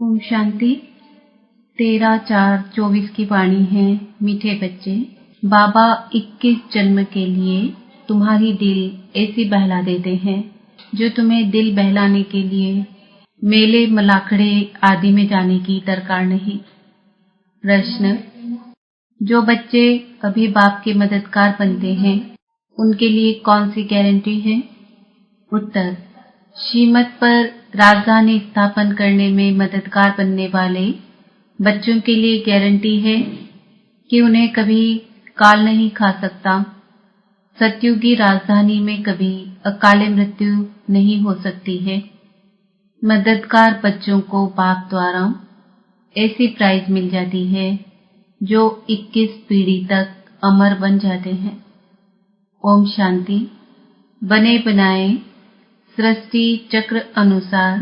ओम शांति। 13/4/24 की वाणी है। मीठे बच्चे, बाबा 21 जन्म के लिए तुम्हारी दिल ऐसी बहला देते हैं जो तुम्हें दिल बहलाने के लिए मेले मलाखड़े आदि में जाने की दरकार नहीं। प्रश्न, जो बच्चे अभी बाप के मददगार बनते हैं उनके लिए कौन सी गारंटी है? उत्तर, श्रीमत पर राजधानी स्थापन करने में मददगार बनने वाले बच्चों के लिए गारंटी है कि उन्हें कभी काल नहीं खा सकता। सतयुगी राजधानी में कभी अकाले मृत्यु नहीं हो सकती है। मददगार बच्चों को बाप द्वारा ऐसी प्राइज मिल जाती है जो 21 पीढ़ी तक अमर बन जाते हैं। ओम शांति। बने बनाए सृष्टि चक्र अनुसार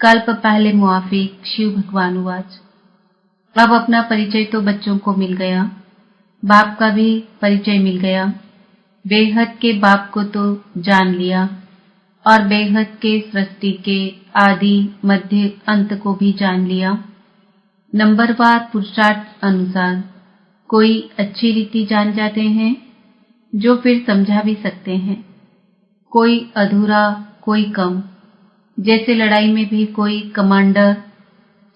कल्प पहले मुआफिक शिव भगवान उवाच। अब अपना परिचय तो बच्चों को मिल गया, बाप का भी परिचय मिल गया। बेहद के बाप को तो जान लिया और बेहद के सृष्टि के आदि मध्य अंत को भी जान लिया। नंबरवार पुरुषार्थ अनुसार कोई अच्छी रीति जान जाते हैं जो फिर समझा भी सकते हैं, कोई अधूरा कोई कम। जैसे लड़ाई में भी कोई कमांडर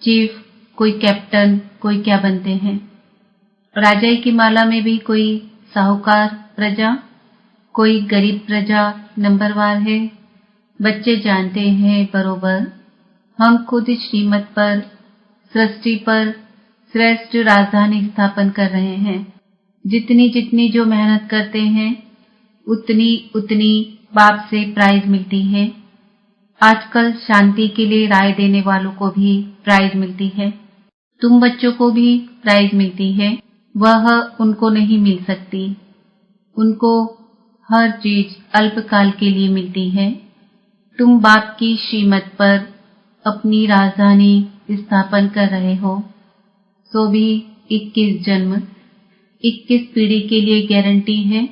चीफ, कोई कैप्टन, कोई क्या बनते हैं। राजाई की माला में भी कोई साहूकार प्रजा, कोई गरीब प्रजा नंबरवार है। बच्चे जानते हैं बरोबर हम खुद श्रीमत पर सृष्टि पर श्रेष्ठ राजधानी स्थापन कर रहे हैं। जितनी जितनी जो मेहनत करते हैं उतनी उतनी बाप से प्राइज मिलती है। आजकल शांति के लिए राय देने वालों को भी प्राइज मिलती है। तुम बच्चों को भी प्राइज मिलती है, वह उनको नहीं मिल सकती। उनको हर चीज अल्पकाल के लिए मिलती है। तुम बाप की श्रीमत पर अपनी राजधानी स्थापन कर रहे हो, सो भी 21 जन्म 21 पीढ़ी के लिए गारंटी है।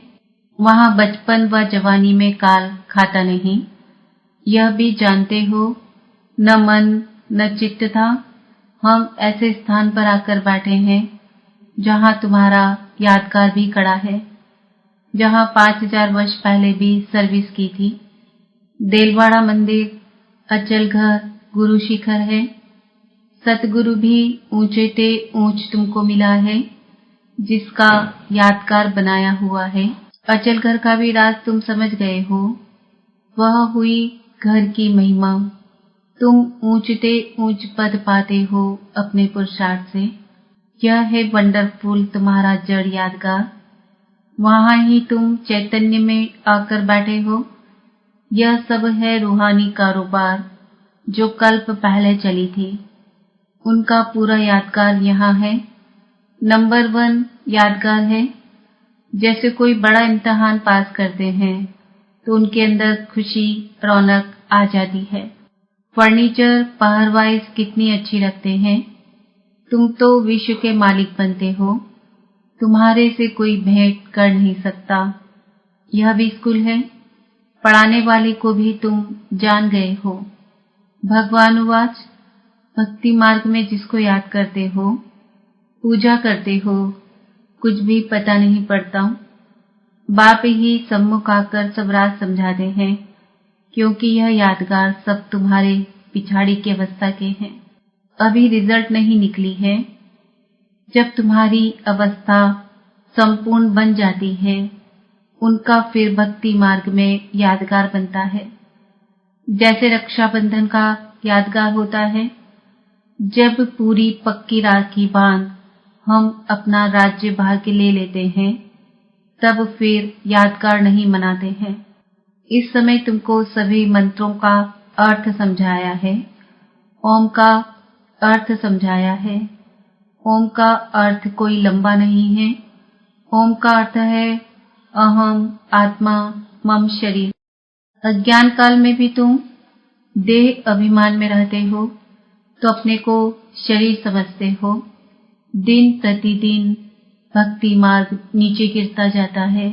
वहां बचपन व जवानी में काल खाता नहीं। यह भी जानते हो न मन न चित्त था। हम ऐसे स्थान पर आकर बैठे हैं जहां तुम्हारा यादगार भी खड़ा है, जहां 5000 वर्ष पहले भी सर्विस की थी। देलवाड़ा मंदिर, अचल घर, गुरु शिखर है। सतगुरु भी ऊंचे ते ऊंच तुमको मिला है जिसका यादगार बनाया हुआ है। अचल घर का भी राज तुम समझ गए हो। वह हुई घर की महिमा। तुम ऊंचते ऊंच पद पाते हो अपने पुरुषार्थ से। यह है वंडरफुल तुम्हारा जड़ यादगार। वहां ही तुम चैतन्य में आकर बैठे हो। यह सब है रूहानी कारोबार जो कल्प पहले चली थी। उनका पूरा यादगार यहाँ है। नंबर 1 यादगार है। जैसे कोई बड़ा इम्तिहान पास करते हैं तो उनके अंदर खुशी रौनक आ जाती है। फर्नीचर पहर वाइज कितनी अच्छी रखते हैं। तुम तो विश्व के मालिक बनते हो। तुम्हारे से कोई भेंट कर नहीं सकता। यह भी स्कूल है। पढ़ाने वाले को भी तुम जान गए हो। भगवान उवाच। भक्ति मार्ग में जिसको याद करते हो, पूजा करते हो, कुछ भी पता नहीं पड़ता। बाप ही सम्मुख आकर सब राज समझाते हैं क्योंकि यह यादगार सब तुम्हारे पिछाड़ी की अवस्था के हैं। अभी रिजल्ट नहीं निकली है। जब तुम्हारी अवस्था संपूर्ण बन जाती है उनका फिर भक्ति मार्ग में यादगार बनता है। जैसे रक्षाबंधन का यादगार होता है। जब पूरी पक्की राखी बांध हम अपना राज्य भाग्य ले लेते हैं तब फिर यादगार नहीं मनाते हैं। इस समय तुमको सभी मंत्रों का अर्थ समझाया है। ओम का अर्थ समझाया है। ओम का अर्थ कोई लंबा नहीं है। ओम का अर्थ है अहम आत्मा मम शरीर। अज्ञान काल में भी तुम देह अभिमान में रहते हो तो अपने को शरीर समझते हो। दिन प्रतिदिन भक्ति मार्ग नीचे गिरता जाता है,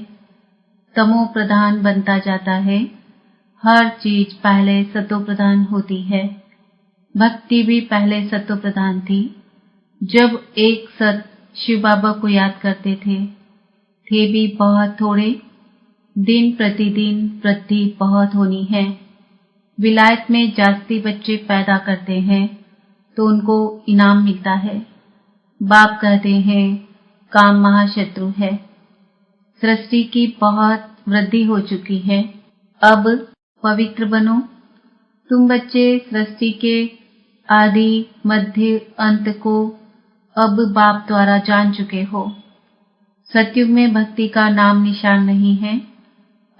तमो प्रधान बनता जाता है। हर चीज पहले सतो प्रधान होती है। भक्ति भी पहले सत्व प्रधान थी। जब एक सत शिव बाबा को याद करते थे भी बहुत थोड़े। दिन प्रतिदिन वृद्धि बहुत होनी है। विलायत में जास्ती बच्चे पैदा करते हैं तो उनको इनाम मिलता है। बाप कहते हैं काम महाशत्रु है। सृष्टि की बहुत वृद्धि हो चुकी है, अब पवित्र बनो। तुम बच्चे सृष्टि के आदि मध्य अंत को अब बाप द्वारा जान चुके हो। सतयुग में भक्ति का नाम निशान नहीं है।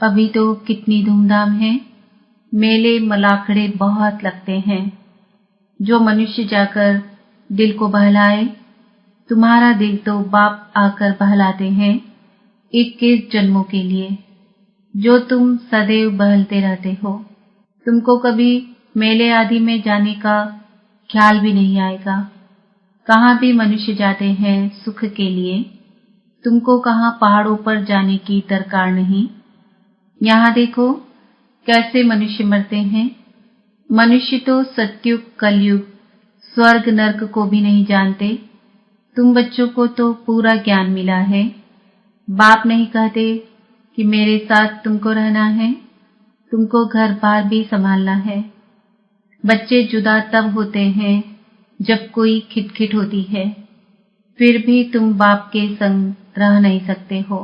अभी तो कितनी धूमधाम है, मेले मलाखड़े बहुत लगते हैं। जो मनुष्य जाकर दिल को बहलाए, तुम्हारा दिल तो बाप आकर बहलाते हैं 21 जन्मों के लिए, जो तुम सदैव बहलते रहते हो। तुमको कभी मेले आदि में जाने का ख्याल भी नहीं आएगा। कहाँ भी मनुष्य जाते हैं सुख के लिए, तुमको कहाँ पहाड़ों पर जाने की दरकार नहीं। यहाँ देखो कैसे मनुष्य मरते हैं। मनुष्य तो सतयुग कलयुग स्वर्ग नर्क को भी नहीं जानते। तुम बच्चों को तो पूरा ज्ञान मिला है। बाप नहीं कहते कि मेरे साथ तुमको रहना है, तुमको घर बार भी संभालना है। बच्चे जुदा तब होते हैं जब कोई खिटखिट होती है, फिर भी तुम बाप के संग रह नहीं सकते हो।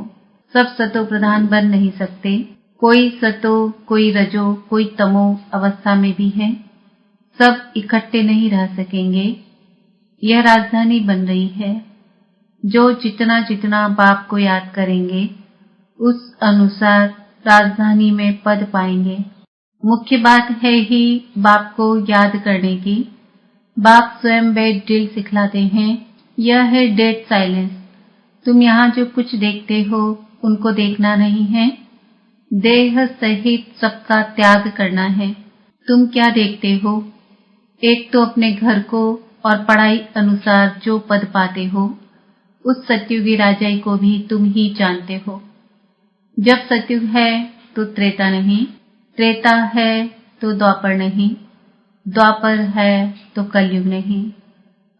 सब सतो प्रधान बन नहीं सकते। कोई सतो, कोई रजो, कोई तमो अवस्था में भी है। सब इकट्ठे नहीं रह सकेंगे। यह राजधानी बन रही है। जो जितना जितना बाप को याद करेंगे उस अनुसार राजधानी में पद पाएंगे। मुख्य बात है ही बाप को याद करने की। बाप स्वयं बेड ड्रिल सिखलाते हैं। यह है डेड साइलेंस। तुम यहाँ जो कुछ देखते हो उनको देखना नहीं है, देह सहित सबका त्याग करना है। तुम क्या देखते हो? एक तो अपने घर को और पढ़ाई अनुसार जो पद पाते हो, उस सतयुगी राजाई को भी तुम ही जानते हो। जब सतयुग है तो त्रेता नहीं, त्रेता है तो द्वापर नहीं, द्वापर है तो कलयुग नहीं।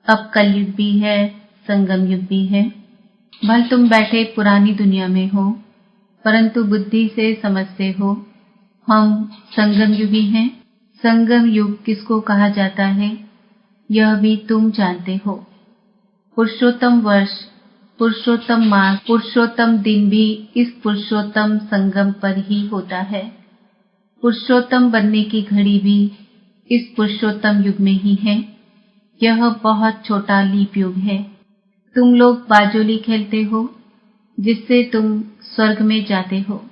अब कलयुग भी है, संगम युग भी है। भल तुम बैठे पुरानी दुनिया में हो, परंतु बुद्धि से समझते हो हम संगम युगी हैं। संगम युग किसको कहा जाता है यह भी तुम जानते हो। पुरुषोत्तम वर्ष, पुरुषोत्तम मास, पुरुषोत्तम दिन भी इस पुरुषोत्तम संगम पर ही होता है। पुरुषोत्तम बनने की घड़ी भी इस पुरुषोत्तम युग में ही है। यह बहुत छोटा लीप युग है। तुम लोग बाजोली खेलते हो जिससे तुम स्वर्ग में जाते हो।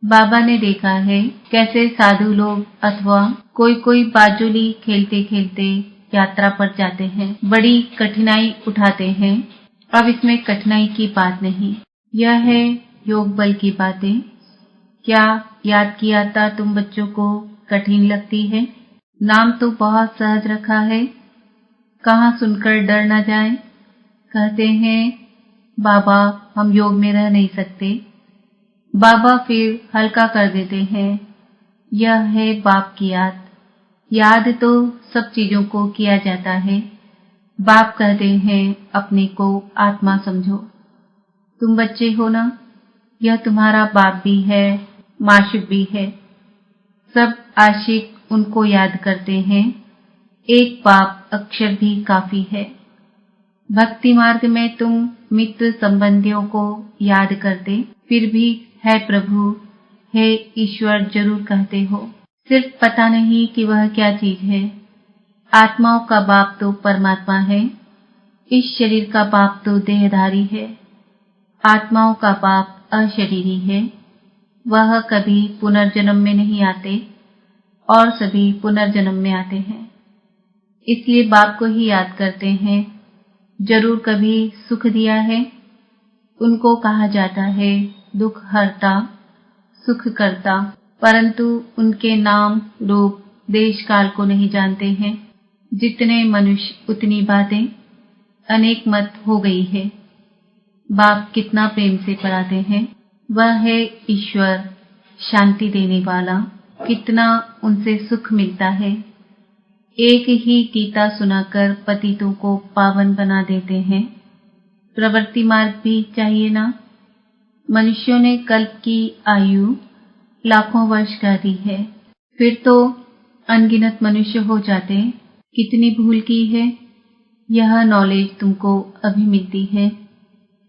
बाबा ने देखा है कैसे साधु लोग अथवा कोई बाजोली खेलते खेलते यात्रा पर जाते हैं, बड़ी कठिनाई उठाते हैं। अब इसमें कठिनाई की बात नहीं, यह है योग बल की बातें। क्या याद किया था तुम बच्चों को कठिन लगती है? नाम तो बहुत सहज रखा है, कहाँ सुनकर डर न जाए। कहते हैं बाबा हम योग में रह नहीं सकते। बाबा फिर हल्का कर देते हैं, यह है बाप की याद। याद तो सब चीजों को किया जाता है। बाप कहते हैं अपने को आत्मा समझो। तुम बच्चे हो ना, यह तुम्हारा बाप भी है, माशूक भी है। सब आशिक उनको याद करते हैं। एक बाप अक्षर भी काफी है। भक्ति मार्ग में तुम मित्र संबंधियों को याद करते फिर भी है प्रभु, हे ईश्वर जरूर कहते हो। सिर्फ पता नहीं कि वह क्या चीज है। आत्माओं का बाप तो परमात्मा है, इस शरीर का बाप तो देहधारी है। आत्माओं का बाप अशरीरी है, वह कभी पुनर्जन्म में नहीं आते और सभी पुनर्जन्म में आते हैं। इसलिए बाप को ही याद करते हैं। जरूर कभी सुख दिया है। उनको कहा जाता है दुख हरता, सुख करता, परंतु उनके नाम रूप देश काल को नहीं जानते हैं। जितने मनुष्य उतनी बातें, अनेक मत हो गई है। बाप कितना प्रेम से पढ़ाते हैं। वह है ईश्वर, शांति देने वाला। कितना उनसे सुख मिलता है। एक ही गीता सुनाकर पतितों को पावन बना देते हैं। प्रवृत्ति मार्ग भी चाहिए ना। मनुष्यों ने कल्प की आयु लाखों वर्ष का दी है, फिर तो अनगिनत मनुष्य हो जाते। कितनी भूल की है। यह नॉलेज तुमको अभी मिलती है,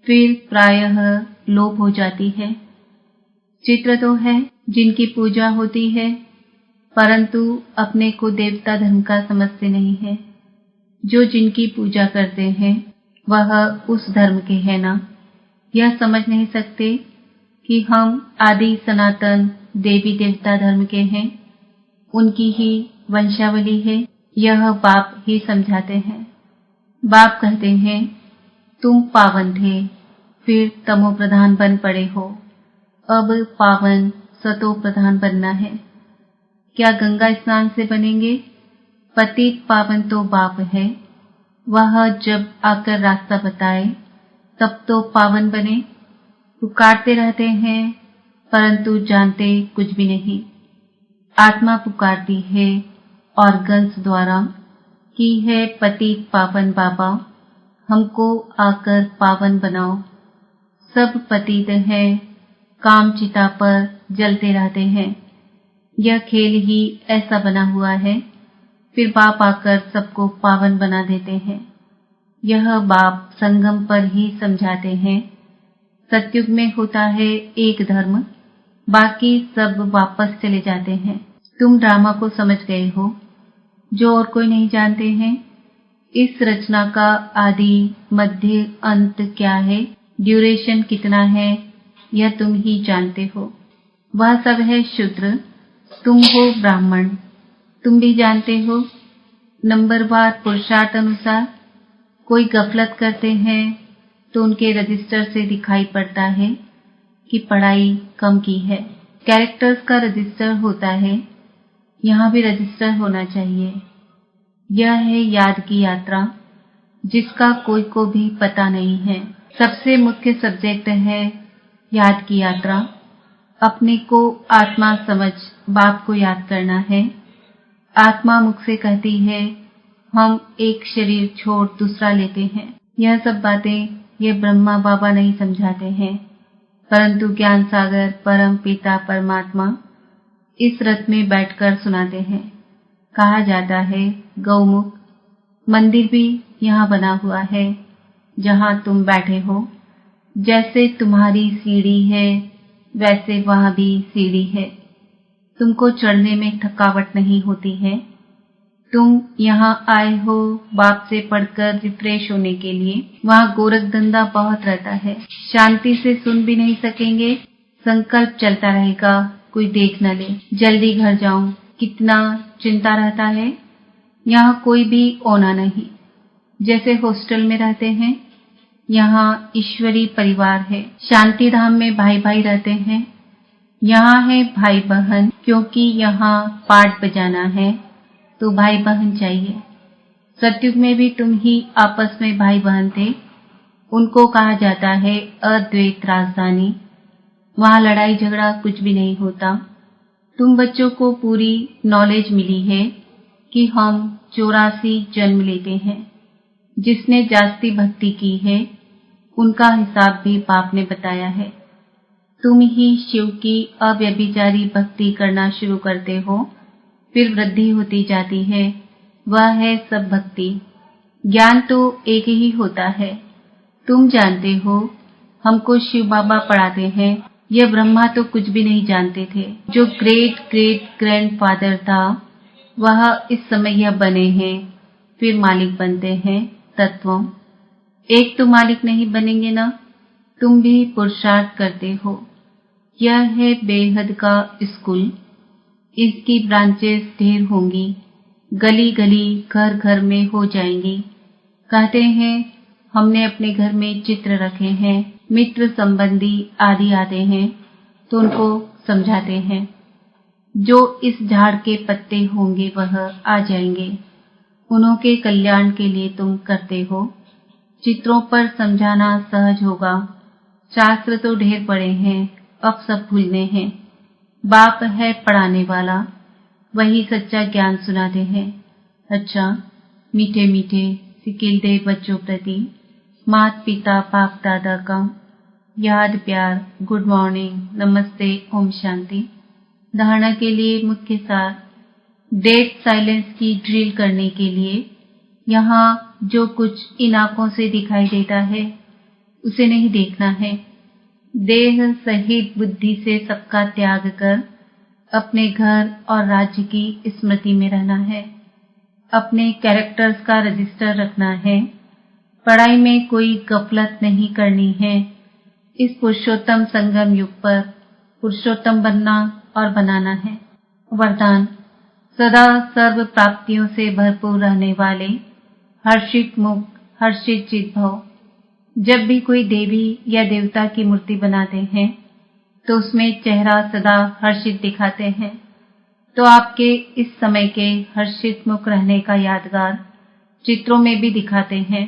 फिर प्रायः लोप हो जाती है। चित्र तो है जिनकी पूजा होती है, परंतु अपने को देवता धर्म का समझते नहीं है। जो जिनकी पूजा करते हैं वह उस धर्म के हैं ना। यह समझ नहीं सकते कि हम आदि सनातन देवी देवता धर्म के हैं, उनकी ही वंशावली है। यह बाप ही समझाते हैं। बाप कहते हैं तुम पावन थे, फिर तमो प्रधान बन पड़े हो, अब पावन सतो प्रधान बनना है। क्या गंगा स्नान से बनेंगे? पतित पावन तो बाप है, वह जब आकर रास्ता बताए तब तो पावन बने। पुकारते रहते हैं परंतु जानते कुछ भी नहीं। आत्मा पुकारती है ऑर्गन्स द्वारा कि है पतित पावन बाबा, हमको आकर पावन बनाओ। सब पतित हैं, काम चिता पर जलते रहते हैं। यह खेल ही ऐसा बना हुआ है, फिर बाप आकर सबको पावन बना देते हैं। यह बाप संगम पर ही समझाते हैं। सतयुग में होता है एक धर्म, बाकी सब वापस चले जाते हैं। तुम ड्रामा को समझ गए हो, जो और कोई नहीं जानते हैं। इस रचना का आदि मध्य अंत क्या है, ड्यूरेशन कितना है, यह तुम ही जानते हो। वह सब है शूद्र, तुम हो ब्राह्मण, तुम भी जानते हो। नंबरवार पुरुषार्थ अनुसार कोई गफलत करते हैं तो उनके रजिस्टर से दिखाई पड़ता है कि पढ़ाई कम की है। कैरेक्टर्स का रजिस्टर होता है, यहाँ भी रजिस्टर होना चाहिए। यह है याद की यात्रा, जिसका कोई को भी पता नहीं है। सबसे मुख्य सब्जेक्ट है याद की यात्रा। अपने को आत्मा समझ बाप को याद करना है। आत्मा मुख से कहती है हम एक शरीर छोड़ दूसरा लेते हैं। यह सब बातें ये ब्रह्मा बाबा नहीं समझाते हैं, परंतु ज्ञान सागर परम पिता परमात्मा इस रथ में बैठकर सुनाते हैं। कहा जाता है गौमुख। मंदिर भी यहाँ बना हुआ है जहाँ तुम बैठे हो। जैसे तुम्हारी सीढ़ी है वैसे वहाँ भी सीढ़ी है। तुमको चढ़ने में थकावट नहीं होती है। तुम यहाँ आए हो बाप से पढ़कर रिफ्रेश होने के लिए। वहाँ गोरख धंधा बहुत रहता है, शांति से सुन भी नहीं सकेंगे। संकल्प चलता रहेगा, कोई देख न ले, जल्दी घर जाऊं, कितना चिंता रहता है। यहाँ कोई भी ओना नहीं, जैसे हॉस्टल में रहते हैं। यहाँ ईश्वरी परिवार है। शांति धाम में भाई भाई रहते हैं, यहाँ है भाई बहन, क्योंकि यहाँ पाठ बजाना है तो भाई बहन चाहिए। सतयुग में भी तुम ही आपस में भाई बहन थे। उनको कहा जाता है अद्वैत राजधानी। वहाँ लड़ाई झगड़ा कुछ भी नहीं होता। तुम बच्चों को पूरी नॉलेज मिली है कि हम 84 जन्म लेते हैं। जिसने जास्ती भक्ति की है उनका हिसाब भी बाप ने बताया है। तुम ही शिव की अव्यभिचारी भक्ति करना शुरू करते हो, फिर वृद्धि होती जाती है। वह है सब भक्ति। ज्ञान तो एक ही होता है। तुम जानते हो, हमको शिव बाबा पढ़ाते हैं। यह ब्रह्मा तो कुछ भी नहीं जानते थे। जो ग्रेट ग्रेट ग्रैंडफादर था वह इस समय यह बने हैं, फिर मालिक बनते हैं तत्वों। एक तो मालिक नहीं बनेंगे ना। तुम भी पुरुषार्थ करते हो। यह है बेहद का स्कूल। इसकी ब्रांचेस ढेर होंगी, गली गली घर घर में हो जाएंगी। कहते हैं हमने अपने घर में चित्र रखे हैं, मित्र संबंधी आदि आते हैं तो उनको समझाते हैं। जो इस झाड़ के पत्ते होंगे वह आ जाएंगे। उन्हों के कल्याण के लिए तुम करते हो। चित्रों पर समझाना सहज होगा। शास्त्र तो ढेर पड़े हैं, अब सब भूलने हैं। बाप है पढ़ाने वाला, वही सच्चा ज्ञान सुनाते हैं। अच्छा, मीठे मीठे सिकिलदे बच्चों प्रति माता पिता बाप दादा का याद प्यार, गुड मॉर्निंग, नमस्ते, ओम शांति। धारणा के लिए मुख्य सार, डेड साइलेंस की ड्रिल करने के लिए यहाँ जो कुछ इन आंखों से दिखाई देता है उसे नहीं देखना है। देह सहित बुद्धि से सबका त्याग कर अपने घर और राज्य की स्मृति में रहना है। अपने कैरेक्टर्स का रजिस्टर रखना है। पढ़ाई में कोई गफलत नहीं करनी है। इस पुरुषोत्तम संगम युग पर पुरुषोत्तम बनना और बनाना है। वरदान, सदा सर्व प्राप्तियों से भरपूर रहने वाले हर्षित मुख, हर्षित चित भव। जब भी कोई देवी या देवता की मूर्ति बनाते हैं तो उसमें चेहरा सदा हर्षित दिखाते हैं, तो आपके इस समय के हर्षित मुख रहने का यादगार चित्रों में भी दिखाते हैं।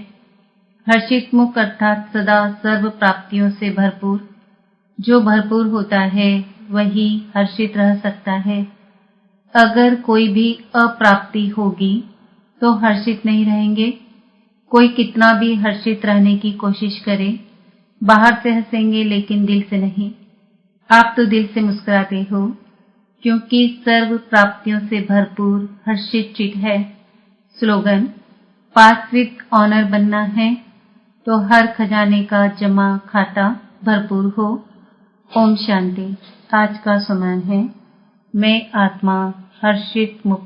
हर्षित मुख अर्थात सदा सर्व प्राप्तियों से भरपूर। जो भरपूर होता है वही हर्षित रह सकता है। अगर कोई भी अप्राप्ति होगी तो हर्षित नहीं रहेंगे। कोई कितना भी हर्षित रहने की कोशिश करे, बाहर से हंसेंगे लेकिन दिल से नहीं। आप तो दिल से मुस्कुराते हो क्योंकि सर्व प्राप्तियों से भरपूर हर्षित चित है। स्लोगन, पास विद ऑनर बनना है तो हर खजाने का जमा खाता भरपूर हो। ओम शांति। आज का सुमन है, मैं आत्मा हर्षित मुक्त